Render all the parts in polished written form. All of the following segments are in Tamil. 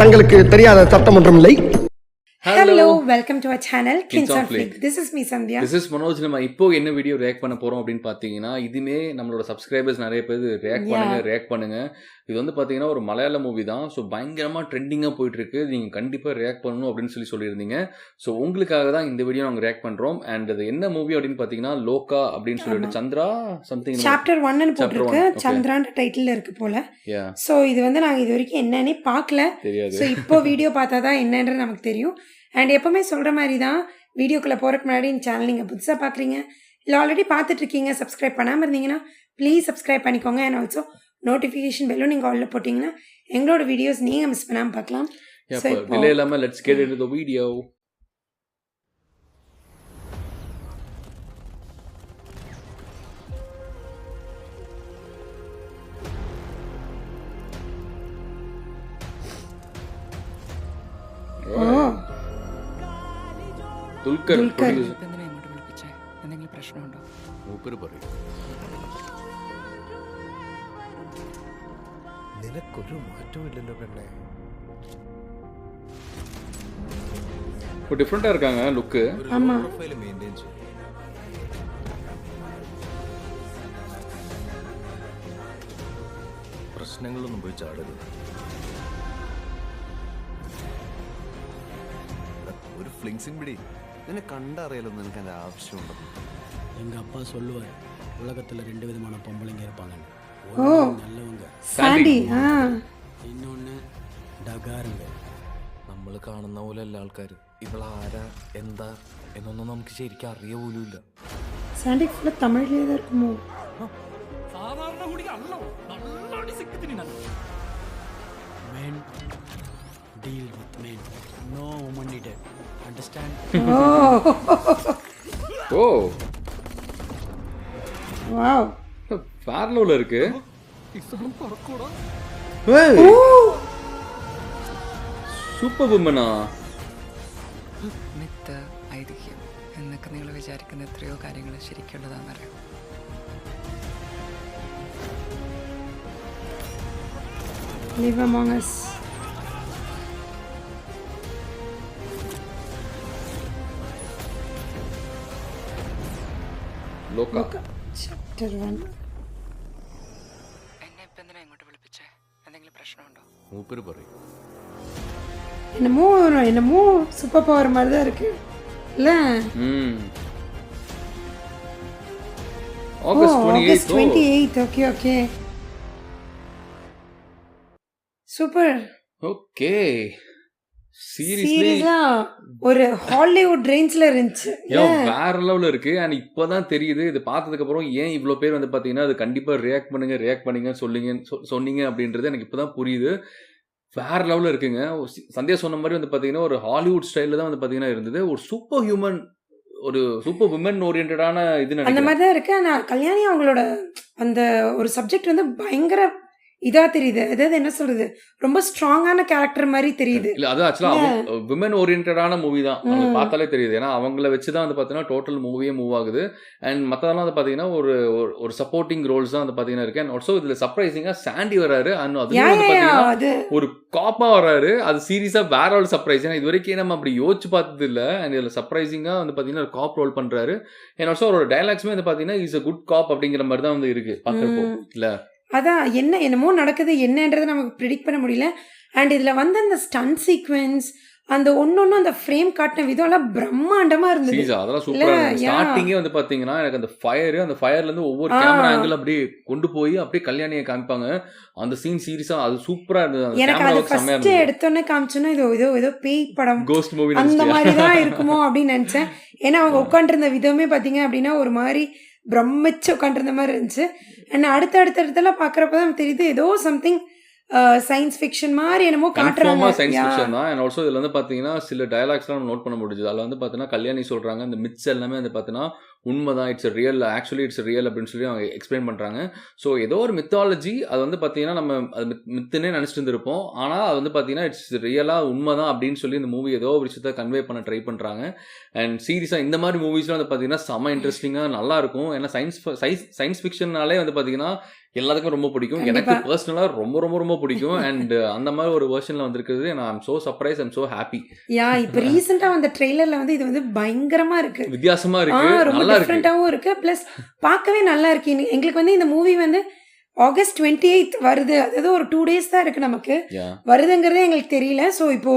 தங்களுக்கு தெரியாத சட்டம் ஒன்றும் இல்லை. Hello, welcome to our channel kinsonfleek. This is me Sandhya. This is Manoj. நம்ம இப்போ என்ன வீடியோ ரியாக்ட் பண்ண போறோம் அப்படின்னு பாத்தீங்கன்னா, இதுமே நம்மளோட சப்ஸ்கிரைபர்ஸ் நிறைய பேர் ரியாக்ட் பண்ணுங்க. இது வந்து பாத்தீங்கன்னா ஒரு மலையாள மூவி தான். ஸோ பயங்கரமா ட்ரெண்டிங்கா போயிட்டு இருக்கு. நீங்க கண்டிப்பா ரியாக்ட் பண்ணணும் அப்படின்னு சொல்லியிருந்தீங்க. ஸோ உங்களுக்காக தான் இந்த வீடியோ நாங்க ரியாக்ட் பண்றோம். அண்ட் அது என்ன மூவி அப்படின்னு பாத்தீங்கன்னா லோகா அப்படின்னு சொல்லிட்டு சந்திரா சம்திங் சாப்டர் 1 னு போட்டுருக்கு. சந்திரான்ற டைட்டில்ல இருக்கு போல. ஸோ இது வந்து நாங்க இது வரைக்கும் என்னன்னே பார்க்கல. ஸோ இப்போ வீடியோ பார்த்தா தான் என்னன்றது நமக்கு தெரியும். அண்ட் எப்பவுமே சொல்கிற மாதிரி தான் வீடியோக்குள்ளே போகிறதுக்கு முன்னாடி இந்த சேனல் நீங்கள் புதுசாக பார்க்குறீங்க இல்லை ஆல்ரெடி பார்த்துட்ருக்கீங்க, சப்ஸ்கிரைப் பண்ணாமல் இருந்தீங்கன்னா ப்ளீஸ் சப்ஸ்கிரைப் பண்ணிக்கோங்க. அண்ட் ஆல்சோ நோட்டிஃபிகேஷன் பெல்லும் நீங்கள் ஆல்ல போட்டிங்கன்னா எங்களோட வீடியோஸ் நீங்கள் மிஸ் பண்ணாமல் பார்க்கலாம். டிலே இல்லாமல் let's get into the video. Dulquer എന്തെങ്കിലും പ്രശ്നമുണ്ടോ? നിനക്കൊരു മാറ്റവും ഇല്ലല്ലോ പെണ്ണേ. இப்போ டிஃபரெண்டா இருக்காங்க லுக். ஆமா, പ്രൊഫൈൽ മെയിൻറ്റെയിൻ ചെയ്യും. പ്രശ്നങ്ങളൊന്നും പോയി ചാടരുത്. ഒരു ഫ്ലിങ്സിങ് പിടി നിന്നെ കണ്ടറിയാലോ നിനക്ക് അതിൻ്റെ ആവശ്യമുണ്ടോ? எங்கள் அப்பா சொல்லுவார், உலகத்தில் 2 விதமான பொம்பளைங்க இருப்பாங்க. ஓ நல்லவங்க, சாண்டி. இன்னொன்று ഡഗാറുണ്ട്. നമ്മൾ കാണുന്ന പോലെ അല്ല ആൾക്കാർ. ഇവളാരാ എന്താ എന്നൊന്നും നമുക്ക് ശരിക്കും അറിയ പോലുമില്ല. சாண்டி ஃபுல்லாக தமிழ்லேயே தான் இருக்குமோ? സാധാരണ കൂടി അല്ലോ നല്ല സിക്കത്തിനാണ്. Men deal with men. No woman needed. Understand? O wow, வேற லெவல்ல இருக்கு. സൂപ്പർ വുമനാ. മിത്ത്, ഐതിഹ്യം എന്നൊക്കെ നിങ്ങൾ വിചാരിക്കുന്ന എത്രയോ കാര്യങ്ങൾ ശരിക്കുള്ളതാണെന്നറിയാം. live among us. ലോക Chapter 1. എന്നെ ഇപ്പം എന്തിനാ ഇങ്ങോട്ട് വിളിപ്പിച്ചേ? എന്തെങ്കിലും പ്രശ്നമുണ്ടോ? മൂപ്പര് പറയും. என்னமோ சூப்பர் பவர் மாதிரி தான் இருக்கு இல்ல? August 28. Okay okay, super. Okay, சீரியஸா ஒரு ஹாலிவுட் ரேஞ்ச்ல இருந்துச்சு. வேற லெவல்ல இருக்கு. அண்ட் இப்பதான் தெரியுது இது பார்த்ததுக்கு அப்புறம் ஏன் இவ்வளவு பேர் வந்து பாத்தீங்கன்னா அது கண்டிப்பா ரியாக்ட் பண்ணுங்க சொன்னீங்க அப்படின்றது எனக்கு இப்பதான் புரியுது. வேற லெவல்ல இருக்குங்க. சந்தியா சொன்ன மாதிரி வந்து பாத்தீங்கன்னா ஒரு ஹாலிவுட் ஸ்டைல்ல தான் வந்து பாத்தீங்கன்னா இருந்தது. ஒரு சூப்பர் ஹியூமன், ஒரு சூப்பர் விமன் ஓரியன்டான இது அந்த மாதிரி தான் இருக்கு. ஆனா கல்யாணி அவங்களோட அந்த ஒரு சப்ஜெக்ட் வந்து பயங்கர இதா தெரியுது. அதாவது என்ன சொல்றது, ரொம்ப ஸ்ட்ராங்கான கேரக்டர் மாதிரி தெரியுது. இல்ல அது ஆக்சுவலா விமன் ஓரியன்டான மூவி தான், பார்த்தாலே தெரியுது. ஏன்னா அவங்கள வச்சுதான் வந்து பாத்தீங்கன்னா டோட்டல் மூவியே மூவ் ஆகுது. அண்ட் மத்ததெல்லாம் வந்து பாத்தீங்கன்னா ஒரு சப்போர்ட்டிங் ரோல்ஸ் தான் வந்து பாத்தீங்கன்னா இருக்கு. அண்ட் ஆல்சோ இதுல சர்ப்ரைசிங்கா சாண்டி வராரு. அண்ட் அது வந்து பாத்தீங்கன்னா ஒரு காப்பா வராரு. அது சீரியஸா வேற ஒரு சர்ப்ரைஸ். ஏன்னா இது வரைக்கும் நம்ம அப்படி யோசிச்சு பார்த்தது இல்ல. அண்ட் இதுல சர்ப்ரைசிங்கா வந்து பாத்தீங்கன்னா ஒரு காப் ரோல் பண்றாரு. அண்ட் ஆல்சோ ஒரு டைலாக்ஸுமே வந்து பாத்தீங்கன்னா இஸ் a குட் காப் அப்படிங்கிற மாதிரி தான் வந்து இருக்கு பாக்குறப்போ. இல்ல அதான் என்னமோ நடக்குது, என்னன்றது நமக்கு ப்ரிடிக்ட் பண்ண முடியல. அண்ட் இதில் வந்து அந்த ஸ்டன் சீக்வென்ஸ், அந்த ஒன்னொன்னு அந்த ஃப்ரேம் காட்டின விதம் எல்லாம் பிரம்மாண்டமா இருந்தது. அதெல்லாம் சூப்பரா இருந்துச்சு. ஸ்டார்டிங்கே வந்து பாத்தீங்கன்னா எனக்கு அந்த ஃபயர்ல இருந்து ஒவ்வொரு கேமரா ஆங்கிள் அப்படியே கொண்டு போய் அப்படியே கல்யாணியை காமிப்பாங்க. அந்த சீன் சீரியஸா அது சூப்பரா இருந்தது. எனக்கு அது ஃபர்ஸ்ட் எடுத்தோன்னே காமிச்சோன்னா ஏதோ பேய் படம், கோஸ்ட் மூவி அந்த மாதிரி தான் இருக்குமோ அப்படின்னு நினைச்சேன். ஏன்னா அவங்க உட்காந்துருந்த விதமே பாத்தீங்க அப்படின்னா ஒரு மாதிரி பிரமிச்சு உட்காந்துருந்த மாதிரி இருந்துச்சு. அண்ட் அடுத்தடுத்தெல்லாம் பாக்குறப்பதான் தெரியுது ஏதோ சம்திங் சயின்ஸ் ஃபிக்ஷன் மாதிரி என்னமோ காட்டுறாங்க. சயின்ஸ் ஃபிக்ஷன் தான். அண்ட் ஆல்சோ இதுல வந்து பாத்தீங்கன்னா சில டயலாக்ஸ்லாம் நோட் பண்ண முடிஞ்சது. அதுல வந்து பாத்தீங்கன்னா கல்யாணி சொல்றாங்க இந்த மித்ஸ் எல்லாமே வந்து பாத்தீங்கன்னா உண்மைதான், it's real, actually it's real அப்படின்னு சொல்லி அவங்க எக்ஸ்பிளைன் பண்றாங்க. ஸோ ஏதோ ஒரு மித்தாலஜி அது வந்து பாத்தீங்கன்னா நம்ம அது மித்துன்னே நினைச்சிட்டு இருந்திருப்போம். ஆனா அது வந்து பாத்தீங்கன்னா இட்ஸ் ரியலா உண்மைதான் அப்படின்னு சொல்லி இந்த மூவி ஏதோ ஒரு விஷயத்த கன்வே பண்ண ட்ரை பண்றாங்க. அண்ட் சீரியஸா இந்த மாதிரி மூவிஸ்லாம் வந்து பாத்தீங்கன்னா செம்ம இன்ட்ரெஸ்டிங்கா நல்லா இருக்கும். ஏன்னா சயின்ஸ் ஃபிக்ஷன்னாலே வந்து பாத்தீங்கன்னா எல்லாத்துக்கும் ரொம்ப பிடிக்கும். எனக்கு பர்சனலா ரொம்ப ரொம்ப ரொம்ப பிடிக்கும். அண்ட் அந்த மாதிரி ஒரு வெர்ஷன்ல வந்திருக்கிறது நான் so surprise and so happy. இப்போ ரீசெண்டா வந்த ட்ரெய்லர்ல வந்து இது வந்து பயங்கரமா இருக்கு, வித்தியாசமா இருக்கு, ரொம்ப டிஃபரெண்டாவும் இருக்கு, பிளஸ் பார்க்கவே நல்லா இருக்கு. எங்களுக்கு வந்து இந்த மூவி வந்து August 28th வருது, அதாவது ஒரு 2 days தான் இருக்கு நமக்கு வருதுங்கிறதே எங்களுக்கு தெரியல. ஸோ இப்போ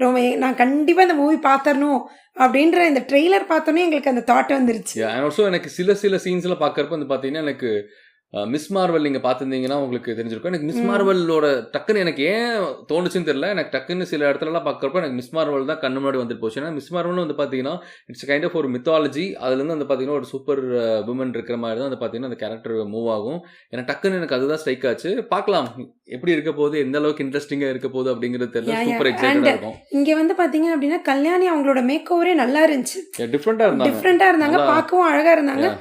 ரொம்ப நான் கண்டிப்பா இந்த மூவி பார்த்தரணும் அப்படின்ற இந்த ட்ரெய்லர் பார்த்தோன்னே எங்களுக்கு அந்த தாட் வந்துருச்சு. எனக்கு சில சீன்ஸ்ல பாக்குறப்ப வந்து பாத்தீங்கன்னா எனக்கு மிஸ் மார்வல் நீங்கள் பார்த்துருந்தீங்கன்னா உங்களுக்கு தெரிஞ்சிருக்கும். எனக்கு மிஸ் மார்வலோட டக்குன்னு எனக்கு ஏன் தோணுச்சுன்னு தெரியல, எனக்கு டக்குன்னு சில இடத்துலலாம் பார்க்குறப்ப எனக்கு மிஸ் மார்வல் தான் கண்ணு முன்னாடி வந்துட்டு போச்சு. ஏன்னா மிஸ் மார்வல் வந்து பார்த்தீங்கன்னா இட்ஸ் கைண்ட் ஆஃப் ஒரு மித்தாலஜி. அதுலேருந்து வந்து பார்த்தீங்கன்னா ஒரு சூப்பர் விமன் இருக்கிற மாதிரி தான் வந்து பார்த்தீங்கன்னா அந்த கேரக்டர் மூவ் ஆகும். ஏன்னா டக்குன்னு எனக்கு அதுதான் ஸ்ட்ரைக் ஆச்சு. பார்க்கலாம் எப்படி இருக்க போகுது, எந்த அளவுக்கு இன்ட்ரெஸ்டிங்காக இருக்க போகுது அப்படிங்கிறது தெரியல. சூப்பர் எக்ஸைட்டடாக இருக்கும். இங்கே வந்து பார்த்தீங்க அப்படின்னா கல்யாணி அவங்களோட மேக் ஓவரே நல்லா இருந்துச்சு, டிஃப்ரெண்ட்டாக இருந்தாங்க, பார்க்கவும் அழகாக இருந்தாங்க.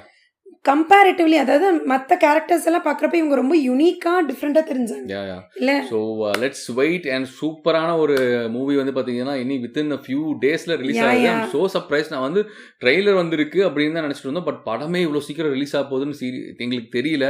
கம்பேரிட்டிவ்லி அதாவது மற்ற கேரக்டர்ஸ் எல்லாம் பார்க்குறப்ப இவங்க ரொம்ப யூனிக்கா டிஃப்ரெண்டா தெரிஞ்சாங்க இல்ல. So let's wait. அண்ட் சூப்பரான ஒரு மூவி வந்து பார்த்தீங்கன்னா இனி வித்தின் a few daysல ரிலீஸ் ஆகுது. I'm so surprise. நான் வந்து ட்ரெய்லர் வந்திருக்கு அப்படின்னு தான் நினைச்சிட்டு இருந்தோம், பட் படமே இவ்வளோ சீக்கிரம் ரிலீஸ் ஆக போகுதுன்னு எங்களுக்கு தெரியல.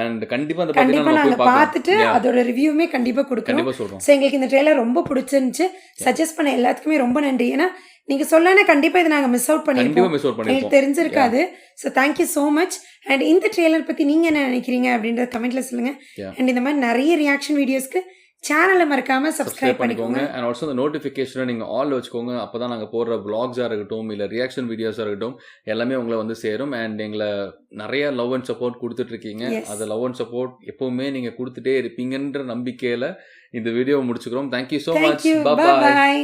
அண்ட் கண்டிப்பா அந்த நாங்கள் பார்த்துட்டு அதோட ரிவ்யூமே கண்டிப்பா கொடுக்குறோம். சொல்றோம். ஸோ எங்களுக்கு இந்த ட்ரெய்லர் ரொம்ப பிடிச்சிருந்துச்சு. சஜஸ்ட் பண்ண எல்லாத்துக்குமே ரொம்ப நன்றி. ஏன்னா நீங்க சொல்லனா கண்டிப்பா இதை நாங்க மிஸ் அவுட் பண்ணிருப்போம், எனக்கு தெரிஞ்சிருக்காது. So thank you so much. And இந்த ட்ரெய்லர் பத்தி நீங்க என்ன நினைக்கிறீங்க அப்படின்றத கமெண்ட்ல சொல்லுங்க. அண்ட் இந்த மாதிரி நிறைய ரியாக்ஷன் வீடியோஸ்க்கு சேனலை மறக்காம சப்ஸ்கிரைப் பண்ணிக்கோங்க. அண்ட் ஆல்சோ அந்த நோட்டிஃபிகேஷனை நீங்கள் ஆல் வச்சுக்கோங்க. அப்போ தான் நாங்கள் போடுற விளாக்ஸாக இருக்கட்டும் இல்லை ரியாக்ஷன் வீடியோஸாக இருக்கட்டும் எல்லாமே உங்களை வந்து சேரும். அண்ட் எங்களை நிறைய லவ் அண்ட் சப்போர்ட் கொடுத்துட்ருக்கீங்க. அந்த லவ் அண்ட் சப்போர்ட் எப்போவுமே நீங்கள் கொடுத்துட்டே இருப்பீங்கன்ற நம்பிக்கையில் இந்த வீடியோவை முடிச்சுக்கிறோம். Thank you so much. பாய்.